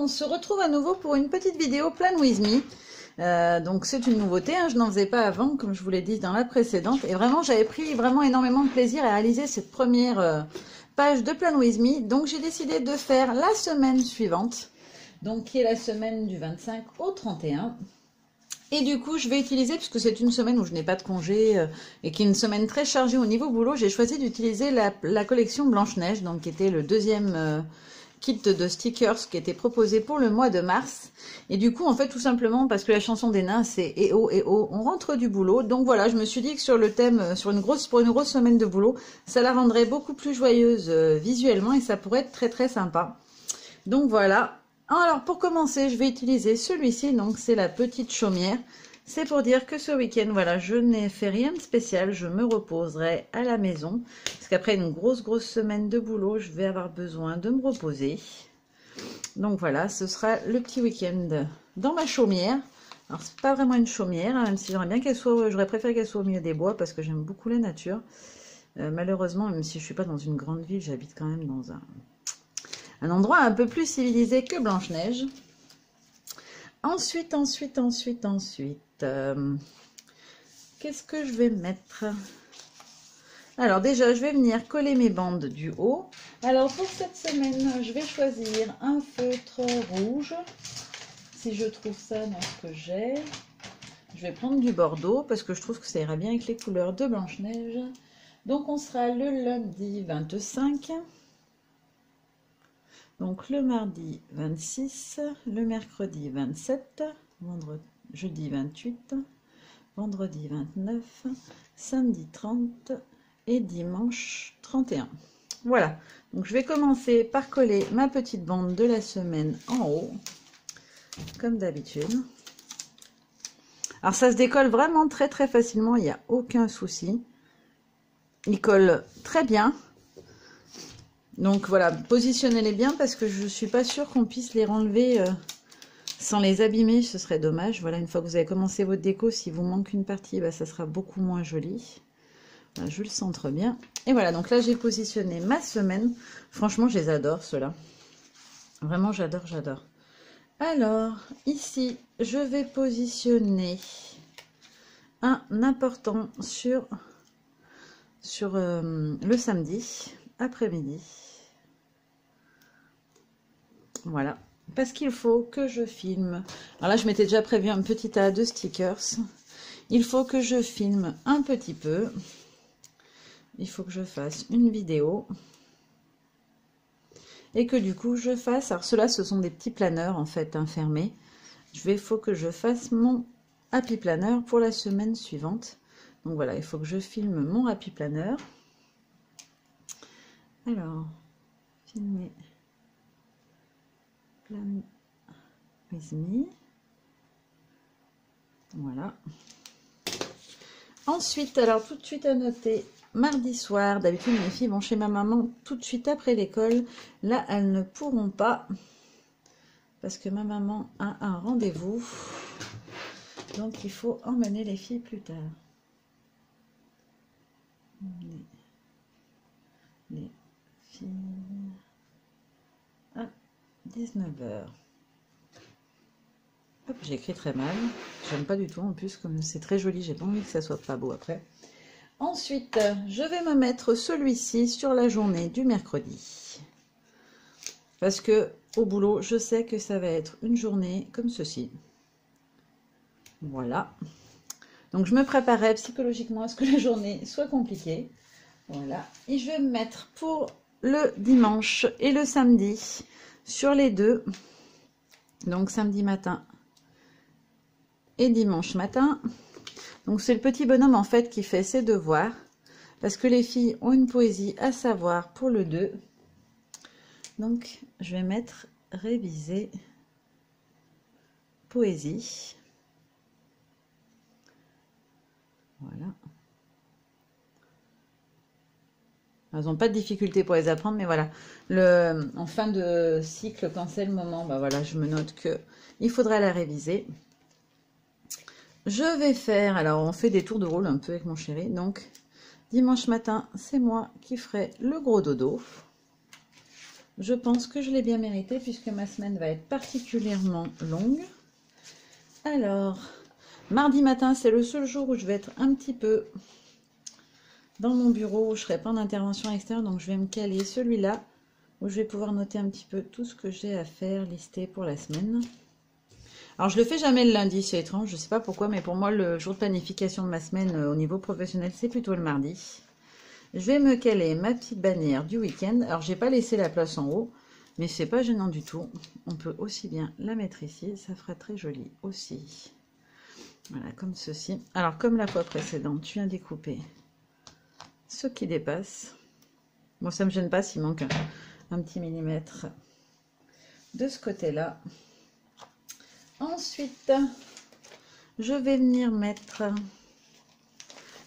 on se retrouve à nouveau pour une petite vidéo Plan With Me. Donc c'est une nouveauté, hein, je n'en faisais pas avant, comme je vous l'ai dit dans la précédente. Et vraiment, j'avais pris vraiment énormément de plaisir à réaliser cette première page de Plan With Me. Donc j'ai décidé de faire la semaine suivante, donc qui est la semaine du 25 au 31. Et du coup, je vais utiliser, puisque c'est une semaine où je n'ai pas de congé et qui est une semaine très chargée au niveau boulot, j'ai choisi d'utiliser la collection Blanche-Neige, donc qui était le deuxième kit de stickers qui était proposé pour le mois de mars. Et du coup, en fait, tout simplement parce que la chanson des nains, c'est eh oh, on rentre du boulot. Donc voilà, je me suis dit que sur le thème, pour une grosse semaine de boulot, ça la rendrait beaucoup plus joyeuse visuellement et ça pourrait être très très sympa. Donc voilà. Alors pour commencer, je vais utiliser celui-ci, donc c'est la petite chaumière. C'est pour dire que ce week-end, voilà, je n'ai fait rien de spécial, je me reposerai à la maison. Parce qu'après une grosse semaine de boulot, je vais avoir besoin de me reposer. Donc voilà, ce sera le petit week-end dans ma chaumière. Alors c'est pas vraiment une chaumière, hein, même si j'aurais bien qu'elle soit, j'aurais préféré qu'elle soit au milieu des bois parce que j'aime beaucoup la nature. Malheureusement, même si je suis pas dans une grande ville, j'habite quand même dans un endroit un peu plus civilisé que Blanche-Neige. Ensuite, qu'est-ce que je vais mettre? Alors déjà, je vais venir coller mes bandes du haut. Alors pour cette semaine, je vais choisir un feutre rouge. Si je trouve ça dans ce que j'ai. Je vais prendre du bordeaux parce que je trouve que ça ira bien avec les couleurs de Blanche-Neige. Donc on sera le lundi 25. Donc le mardi 26, le mercredi 27, jeudi 28, vendredi 29, samedi 30 et dimanche 31. Voilà, donc je vais commencer par coller ma petite bande de la semaine en haut, comme d'habitude. Alors ça se décolle vraiment très facilement, il n'y a aucun souci. Il colle très bien. Donc voilà, positionnez-les bien parce que je ne suis pas sûre qu'on puisse les renlever sans les abîmer, ce serait dommage. Voilà, une fois que vous avez commencé votre déco, si vous manque une partie, bah, ça sera beaucoup moins joli. Voilà, je le centre bien. Et voilà, donc là j'ai positionné ma semaine. Franchement, je les adore ceux-là. Vraiment, j'adore. Alors, ici, je vais positionner un important sur le samedi après-midi. Voilà, parce qu'il faut que je filme. Alors là, je m'étais déjà prévu un petit tas de stickers. Il faut que je filme un petit peu. Il faut que je fasse une vidéo. Et que du coup, je fasse... Alors ceux-là, ce sont des petits planeurs, en fait, fermés. Il faut que je fasse mon happy planner pour la semaine suivante. Donc voilà, il faut que je filme mon happy planner. Alors, filmer... Plan With Me. Voilà. Ensuite, alors tout de suite à noter, mardi soir, d'habitude mes filles vont chez ma maman tout de suite après l'école. Là, elles ne pourront pas parce que ma maman a un rendez-vous. Donc, il faut emmener les filles plus tard. Les filles à 19h. J'ai écrit très mal. J'aime pas du tout en plus, comme c'est très joli, j'ai pas envie que ça soit pas beau après. Ensuite, je vais me mettre celui-ci sur la journée du mercredi. Parce que au boulot, je sais que ça va être une journée comme ceci. Voilà. Donc je me préparais psychologiquement à ce que la journée soit compliquée. Voilà. Et je vais me mettre pour le dimanche et le samedi sur les deux. Donc samedi matin et dimanche matin. Donc c'est le petit bonhomme en fait qui fait ses devoirs. Parce que les filles ont une poésie à savoir pour le 2. Donc je vais mettre réviser poésie. Voilà. Elles n'ont pas de difficulté pour les apprendre, mais voilà. En fin de cycle, quand c'est le moment, bah voilà, je me note que il faudra la réviser. Je vais faire, alors on fait des tours de rôle un peu avec mon chéri. Donc, dimanche matin, c'est moi qui ferai le gros dodo. Je pense que je l'ai bien mérité puisque ma semaine va être particulièrement longue. Alors, mardi matin, c'est le seul jour où je vais être un petit peu dans mon bureau, où je ne serai pas en intervention extérieure. Donc, je vais me caler celui-là, où je vais pouvoir noter un petit peu tout ce que j'ai à faire, lister pour la semaine. Alors, je le fais jamais le lundi, c'est étrange, je ne sais pas pourquoi, mais pour moi, le jour de planification de ma semaine au niveau professionnel, c'est plutôt le mardi. Je vais me caler ma petite bannière du week-end. Alors, j'ai pas laissé la place en haut, mais c'est pas gênant du tout. On peut aussi bien la mettre ici, ça fera très joli aussi. Voilà, comme ceci. Alors, comme la fois précédente, je viens découper ce qui dépasse. Bon, ça me gêne pas s'il manque un petit millimètre de ce côté-là. Ensuite, je vais venir mettre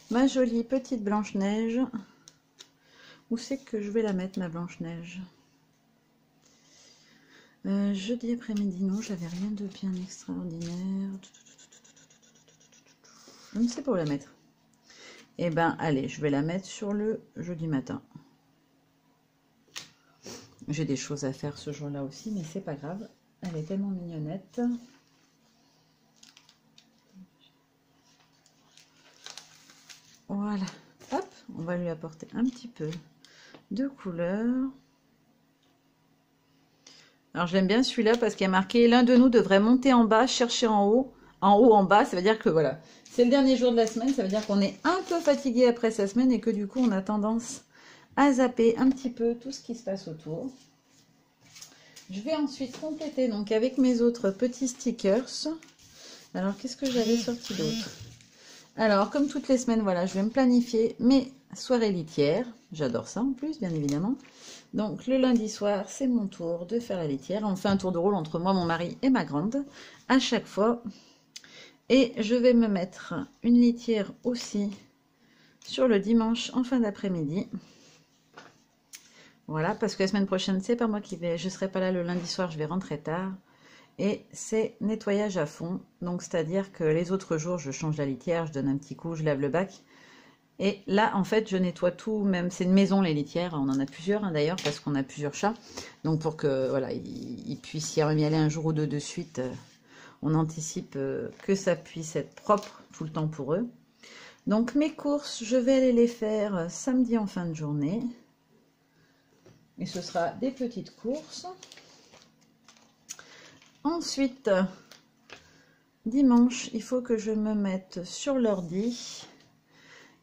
ma jolie petite Blanche-Neige. Où c'est que je vais la mettre, ma Blanche-Neige? Jeudi après-midi, non, j'avais rien de bien extraordinaire. Je ne sais pas où la mettre. Eh ben, allez, je vais la mettre sur le jeudi matin. J'ai des choses à faire ce jour-là aussi, mais c'est pas grave. Elle est tellement mignonnette. Voilà. Hop, on va lui apporter un petit peu de couleur. Alors, j'aime bien celui-là parce qu'il y a marqué « L'un de nous devrait monter en bas, chercher en haut, en bas ». Ça veut dire que voilà, c'est le dernier jour de la semaine. Ça veut dire qu'on est un peu fatigué après sa semaine et que du coup, on a tendance à zapper un petit peu tout ce qui se passe autour. Je vais ensuite compléter donc avec mes autres petits stickers. Alors, qu'est-ce que j'avais sorti d'autre? Alors, comme toutes les semaines, voilà, je vais me planifier mes soirées litières. J'adore ça en plus, bien évidemment. Donc, le lundi soir, c'est mon tour de faire la litière. On fait un tour de rôle entre moi, mon mari et ma grande à chaque fois. Et je vais me mettre une litière aussi sur le dimanche en fin d'après-midi. Voilà, parce que la semaine prochaine, c'est pas moi qui vais... Je serai pas là le lundi soir, je vais rentrer tard. Et c'est nettoyage à fond. Donc, c'est-à-dire que les autres jours, je change la litière, je donne un petit coup, je lave le bac. Et là, en fait, je nettoie tout, même c'est une maison, les litières, on en a plusieurs hein, d'ailleurs, parce qu'on a plusieurs chats. Donc pour que, voilà, ils puissent y aller un jour ou deux de suite, on anticipe que ça puisse être propre tout le temps pour eux. Donc mes courses, je vais aller les faire samedi en fin de journée. Et ce sera des petites courses. Ensuite, dimanche, il faut que je me mette sur l'ordi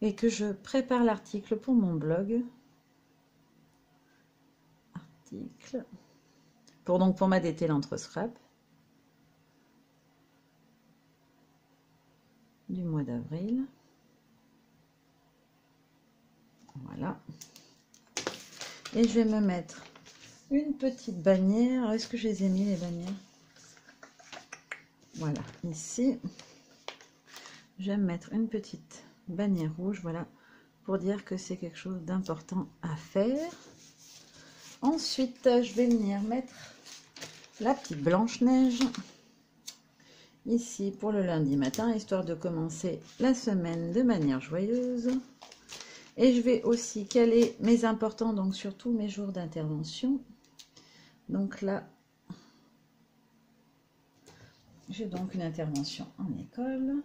et que je prépare l'article pour mon blog. Article. Pour m'adapter l'entre-scrap du mois d'avril. Voilà. Et je vais me mettre une petite bannière. Est-ce que je les ai mis, les bannières? Voilà, ici. Je vais me mettre une petite bannière rouge, voilà, pour dire que c'est quelque chose d'important à faire. Ensuite, je vais venir mettre la petite Blanche-Neige ici pour le lundi matin, histoire de commencer la semaine de manière joyeuse. Et je vais aussi caler mes importants, donc surtout mes jours d'intervention. Donc là, j'ai donc une intervention en école.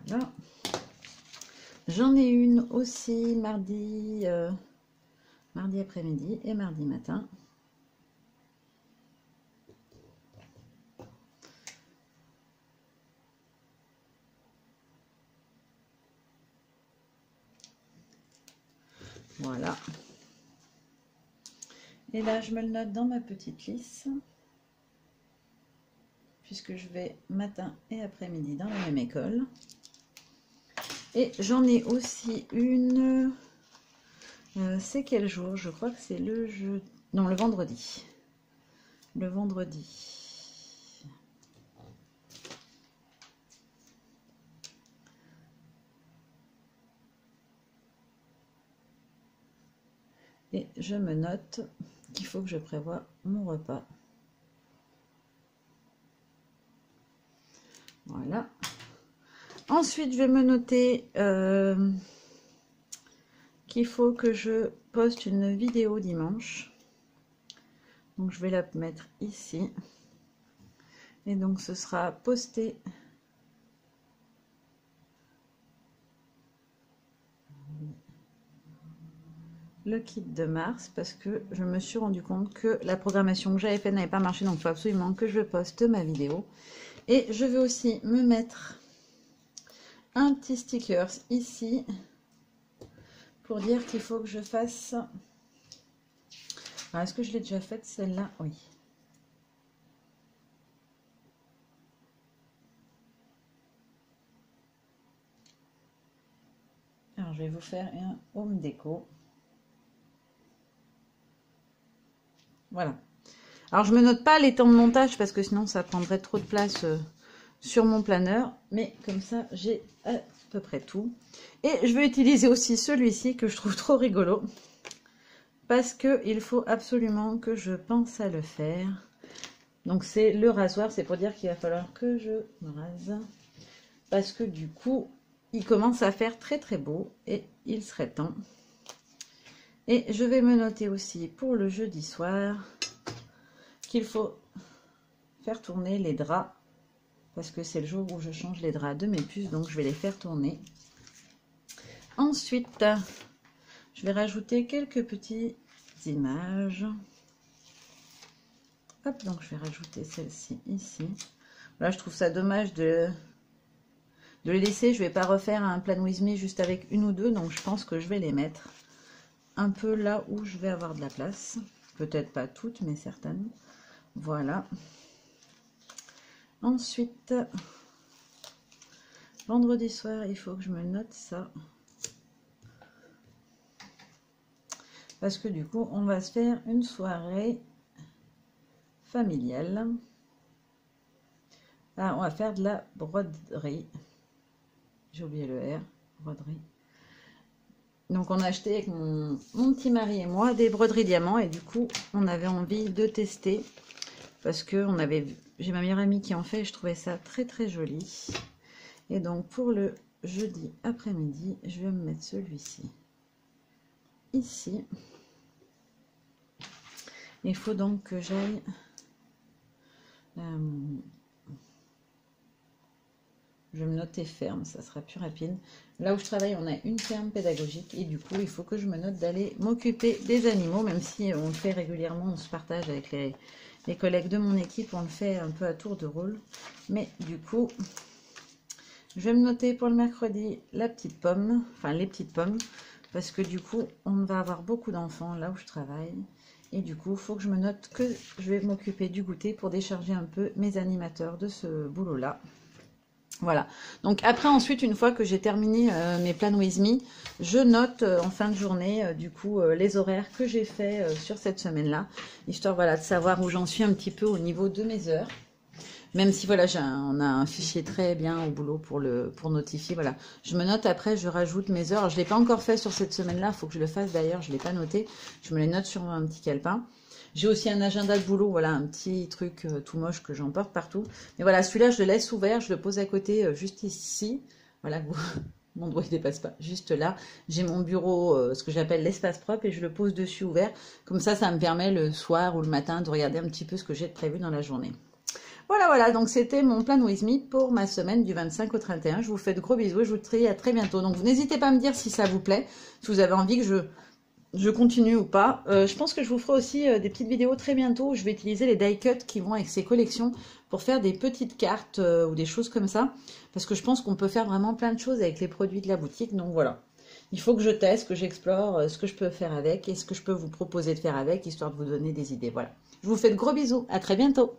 Voilà. J'en ai une aussi mardi après-midi et mardi matin. Voilà. Et là, je me le note dans ma petite liste, puisque je vais matin et après-midi dans la même école. Et j'en ai aussi une... c'est quel jour? Je crois que c'est le jeudi... Non, le vendredi. Le vendredi. Et je me note qu'il faut que je prévoie mon repas. Voilà. Ensuite, je vais me noter qu'il faut que je poste une vidéo dimanche. Donc je vais la mettre ici. Et donc ce sera posté le kit de mars, parce que je me suis rendu compte que la programmation que j'avais faite n'avait pas marché, donc il faut absolument que je poste ma vidéo. Et je vais aussi me mettre un petit sticker ici pour dire qu'il faut que je fasse... Est-ce que je l'ai déjà faite celle-là? Oui. Alors je vais vous faire un home déco. Voilà. Alors je me note pas les temps de montage parce que sinon ça prendrait trop de place sur mon planeur. Mais comme ça j'ai à peu près tout. Et je vais utiliser aussi celui-ci que je trouve trop rigolo. Parce qu'il faut absolument que je pense à le faire. Donc c'est le rasoir. C'est pour dire qu'il va falloir que je me rase. Parce que du coup il commence à faire très très beau. Et il serait temps. Et je vais me noter aussi pour le jeudi soir qu'il faut faire tourner les draps parce que c'est le jour où je change les draps de mes puces, donc je vais les faire tourner. Ensuite, je vais rajouter quelques petites images. Hop, donc je vais rajouter celle-ci ici. Là, je trouve ça dommage de les laisser. Je vais pas refaire un plan with me juste avec une ou deux, donc je pense que je vais les mettre un peu là où je vais avoir de la place. Peut-être pas toutes, mais certaines. Voilà. Ensuite, vendredi soir, il faut que je me note ça. Parce que du coup, on va se faire une soirée familiale. Ah, on va faire de la broderie. J'ai oublié le R. Broderie. Donc on a acheté avec mon petit mari et moi des broderies diamants et du coup on avait envie de tester parce que j'ai ma meilleure amie qui en fait et je trouvais ça très très joli. Et donc pour le jeudi après-midi, je vais me mettre celui-ci ici. Il faut donc que j'aille je vais me noter ferme, ça sera plus rapide. Là où je travaille, on a une ferme pédagogique et du coup, il faut que je me note d'aller m'occuper des animaux, même si on le fait régulièrement, on se partage avec les collègues de mon équipe, on le fait un peu à tour de rôle. Mais du coup, je vais me noter pour le mercredi la petite pomme, enfin les petites pommes, parce que du coup, on va avoir beaucoup d'enfants là où je travaille. Et du coup, il faut que je me note que je vais m'occuper du goûter pour décharger un peu mes animateurs de ce boulot-là. Voilà, donc après ensuite, une fois que j'ai terminé mes plans with me, je note en fin de journée, du coup, les horaires que j'ai fait sur cette semaine-là, histoire voilà, de savoir où j'en suis un petit peu au niveau de mes heures. Même si voilà, on a un fichier très bien au boulot pour notifier, voilà. Je me note après, je rajoute mes heures. Alors, je ne l'ai pas encore fait sur cette semaine-là, il faut que je le fasse d'ailleurs, je ne l'ai pas noté. Je me les note sur un petit calepin. J'ai aussi un agenda de boulot, voilà, un petit truc tout moche que j'emporte partout. Mais voilà, celui-là, je le laisse ouvert, je le pose à côté, juste ici. Voilà, mon doigt ne dépasse pas, juste là. J'ai mon bureau, ce que j'appelle l'espace propre, et je le pose dessus ouvert. Comme ça me permet le soir ou le matin de regarder un petit peu ce que j'ai de prévu dans la journée. Voilà, donc c'était mon plan with me pour ma semaine du 25 au 31. Je vous fais de gros bisous et je vous dis à très bientôt. Donc, vous n'hésitez pas à me dire si ça vous plaît, si vous avez envie que je continue ou pas. Je pense que je vous ferai aussi des petites vidéos très bientôt où je vais utiliser les die cuts qui vont avec ces collections pour faire des petites cartes ou des choses comme ça. Parce que je pense qu'on peut faire vraiment plein de choses avec les produits de la boutique. Donc voilà, il faut que je teste, que j'explore ce que je peux faire avec et ce que je peux vous proposer de faire avec, histoire de vous donner des idées. Voilà, je vous fais de gros bisous, à très bientôt.